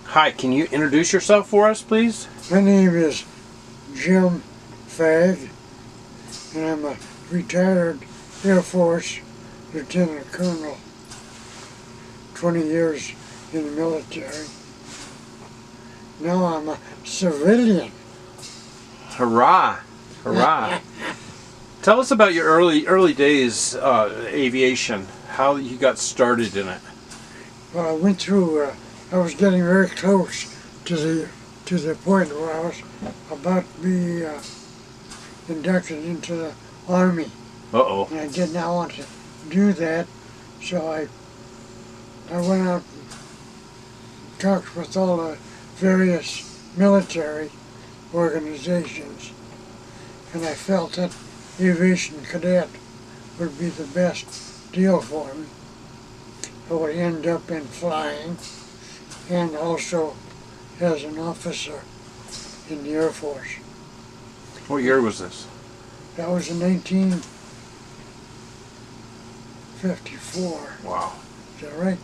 Hi, can you introduce yourself for us, please? My name is Jim Fagg, and I'm a retired Air Force Lieutenant Colonel, 20 years in the military. Now I'm a civilian. Hurrah! Hurrah! Tell us about your early days aviation, how you got started in it. Well, I went through, I was getting very close to the point where I was about to be inducted into the Army. Uh-oh. And I did not want to do that, so I went out and talked with all the various military organizations, and I felt that aviation cadet would be the best deal for me. I would end up in flying and also as an officer in the Air Force. What year was this? That was in 1954. Wow. Is that right?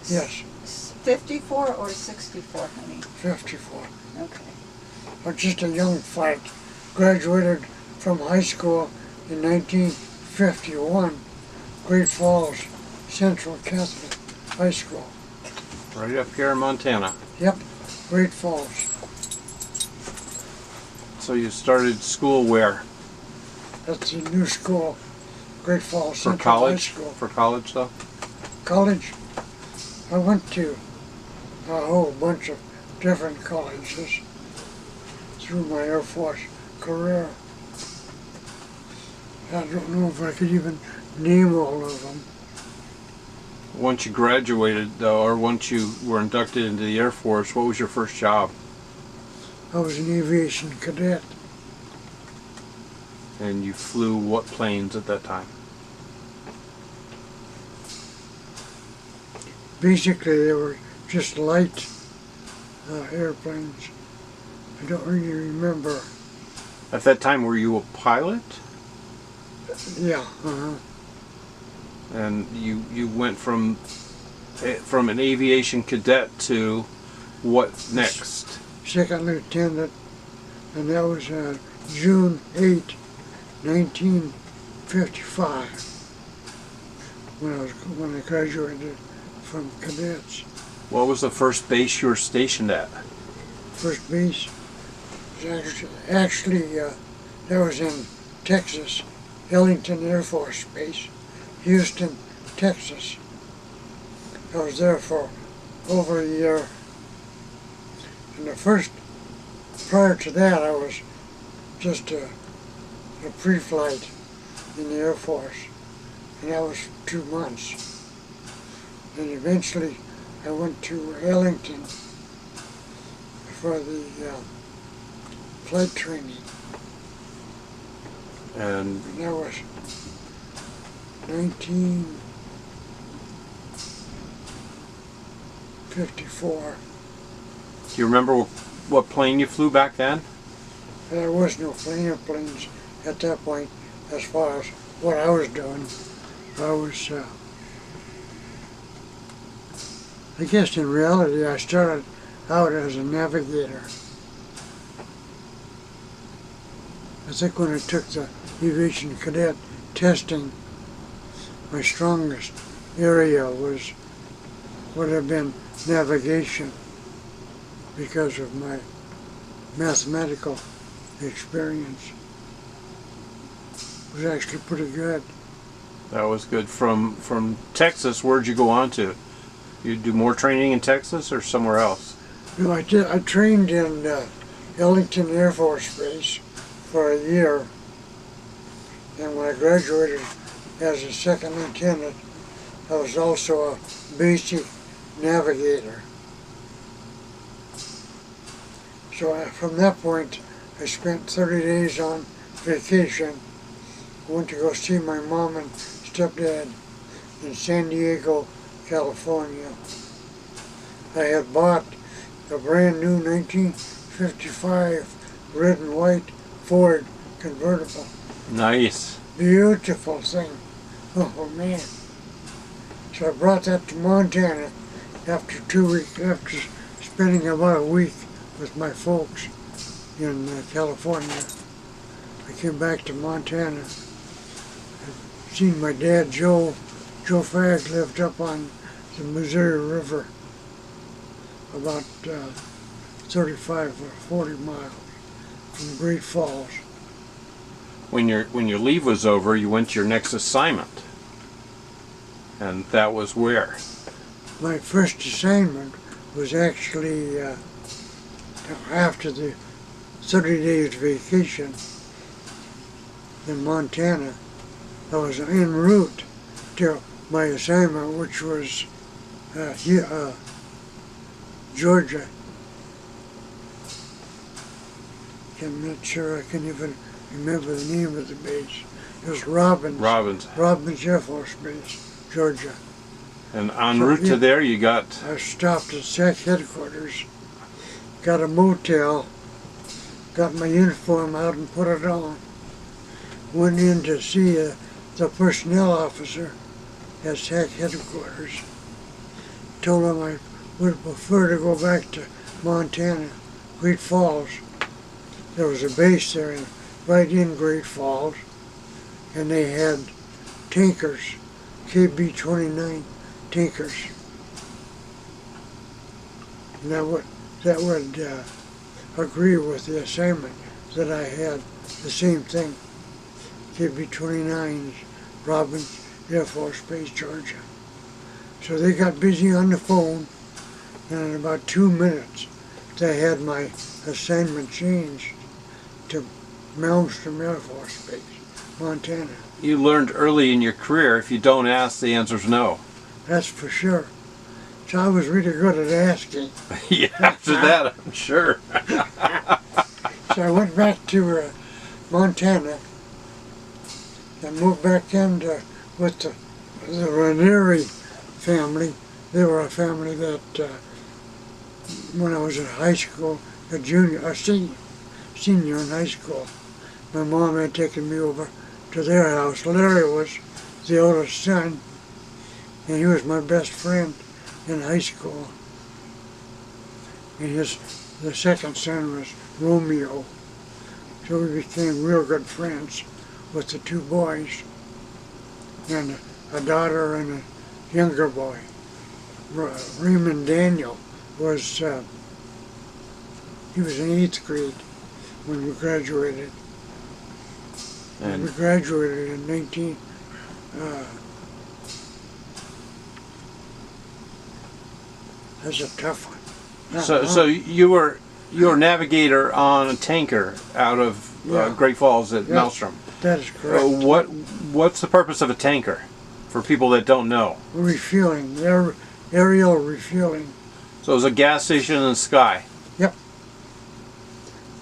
Yes. 54 or 64, honey? 54. Okay. I was just a young flight. Graduated from high school in 1951, Great Falls Central Catholic High School. Right up here in Montana. Yep, Great Falls. So you started school where? That's the new school, Great Falls For Central college? High School. For college, though? College? I went to a whole bunch of different colleges through my Air Force career. I don't know if I could even name all of them. Once you graduated, though, or once you were inducted into the Air Force, what was your first job? I was an aviation cadet. And you flew what planes at that time? Basically, they were just light airplanes. I don't really remember. At that time, were you a pilot? Yeah, And you went from an aviation cadet to what next? Second lieutenant, and that was June 8, 1955, when I graduated from cadets. What was the first base you were stationed at? First base was actually that was in Texas, Ellington Air Force Base, Houston, Texas. I was there for over a year. And prior to that, I was just a pre-flight in the Air Force, and that was 2 months. And eventually, I went to Ellington for the flight training. And That was 1954. do you remember what plane you flew back then? There was no airplanes at that point as far as what I was doing. I was, I guess in reality I started out as a navigator. I think when I took the aviation cadet testing, my strongest area would have been navigation because of my mathematical experience. It was actually pretty good. That was good. From Texas, where'd you go on to? You do more training in Texas or somewhere else? No, I trained in Ellington Air Force Base for a year, and when I graduated as a second lieutenant, I was also a basic navigator. So from that point, I spent 30 days on vacation. I went to go see my mom and stepdad in San Diego, California. I had bought a brand new 1955 red and white Ford convertible. Nice. Beautiful thing. Oh man. So I brought that to Montana after spending about a week with my folks in California. I came back to Montana. I'd seen my dad, Joe Fagg, lived up on the Missouri River, about 35 or 40 miles from Great Falls. When your leave was over, you went to your next assignment, and that was where? My first assignment was actually after the 30 days vacation in Montana. I was en route to my assignment, which was Georgia. I'm not sure I can even remember the name of the base. It was Robbins Air Force Base, Georgia. And en route to there, you got... I stopped at SAC headquarters, got a motel, got my uniform out and put it on. Went in to see the personnel officer at SAC headquarters. Told him I would prefer to go back to Montana, Great Falls. There was a base there right in Great Falls, and they had tankers, KB-29 tankers. And that would agree with the assignment that I had, the same thing, KB-29s, Robbins Air Force Base, Georgia. So they got busy on the phone, and in about 2 minutes they had my assignment changed to Malmstrom Air Force Base, Montana. You learned early in your career, if you don't ask, the answer's no. That's for sure. So I was really good at asking. Yeah, after that, I'm sure. So I went back to Montana and moved back in with the Ranieri family. They were a family that, when I was in high school, a senior in high school, my mom had taken me over to their house. Larry was the oldest son, and he was my best friend in high school. And the second son was Romeo. So we became real good friends with the two boys, and a daughter and a younger boy. Raymond Daniel was, he was in 8th grade when we graduated. And we graduated in that's a tough one. So you were a navigator on a tanker out of Great Falls at Malmstrom. That is correct. What's the purpose of a tanker, for people that don't know? Refueling, aerial refueling. So it was a gas station in the sky. Yep.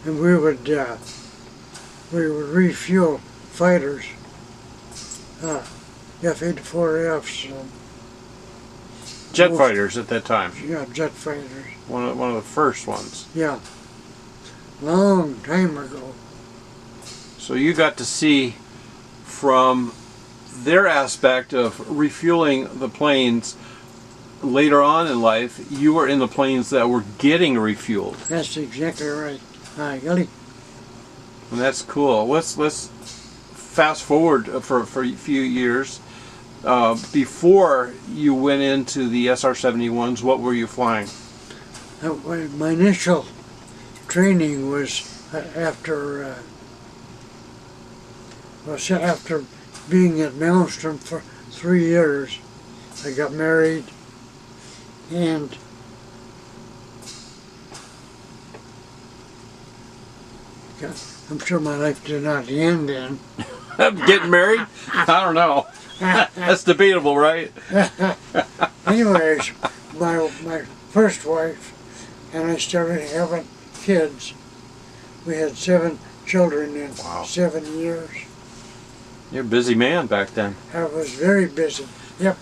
And we would refuel fighters, F-84Fs. Jet fighters at that time. Yeah, jet fighters. One of the first ones. Yeah. Long time ago. So you got to see from their aspect of refueling the planes later on in life. You were in the planes that were getting refueled. That's exactly right. Golly. And that's cool. Let's fast forward for a few years. Before you went into the SR-71s, what were you flying? My initial training was after being at Malmstrom for 3 years. I got married, and I'm sure my life did not end then. Getting married? I don't know. That's debatable, right? Anyways, my first wife and I started having kids. We had 7 children in 7 years. You're a busy man back then. I was very busy. Yep.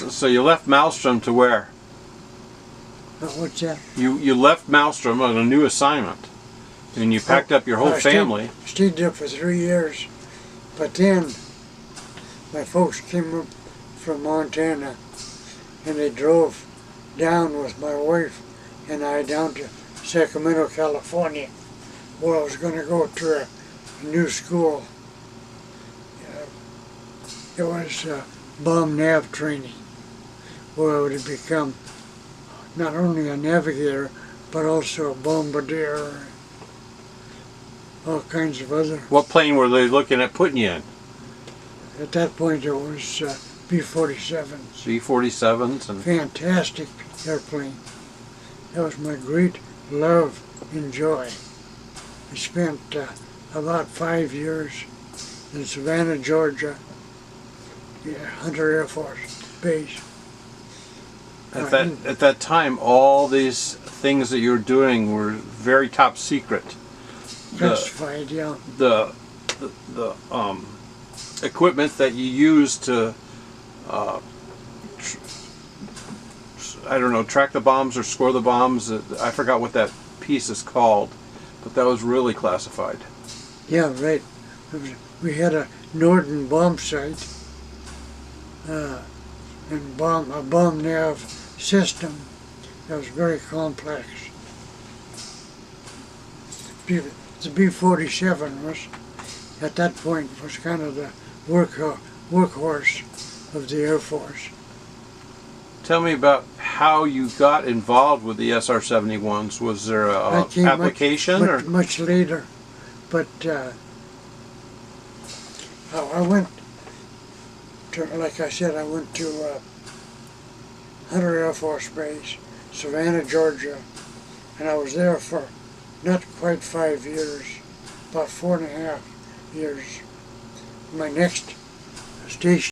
So you left Malmstrom to where? What's that? You left Malmstrom on a new assignment, and you packed up your whole family. Stayed there for 3 years, but then my folks came up from Montana, and they drove down with my wife and I down to Sacramento, California, where I was going to go to a new school. It was bomb nav training, where I would become not only a navigator, but also a bombardier, all kinds of other. What plane were they looking at putting you in? At that point it was B-47s. B-47s and Fantastic airplane. That was my great love and joy. I spent about 5 years in Savannah, Georgia, Hunter Air Force Base. at that time, all these things that you were doing were very top secret. Classified, yeah. The equipment that you used to I don't know, track the bombs or score the bombs. I forgot what that piece is called, but that was really classified. Yeah, right. We had a Norden bomb site and a bomb nav system that was very complex. The B-47 was, at that point, was kind of the workhorse of the Air Force. Tell me about how you got involved with the SR-71s. Was there a application? Much later, but I went to, like I said, I went to Hunter Air Force Base, Savannah, Georgia, and I was there for not quite 5 years, about 4.5 years. My next station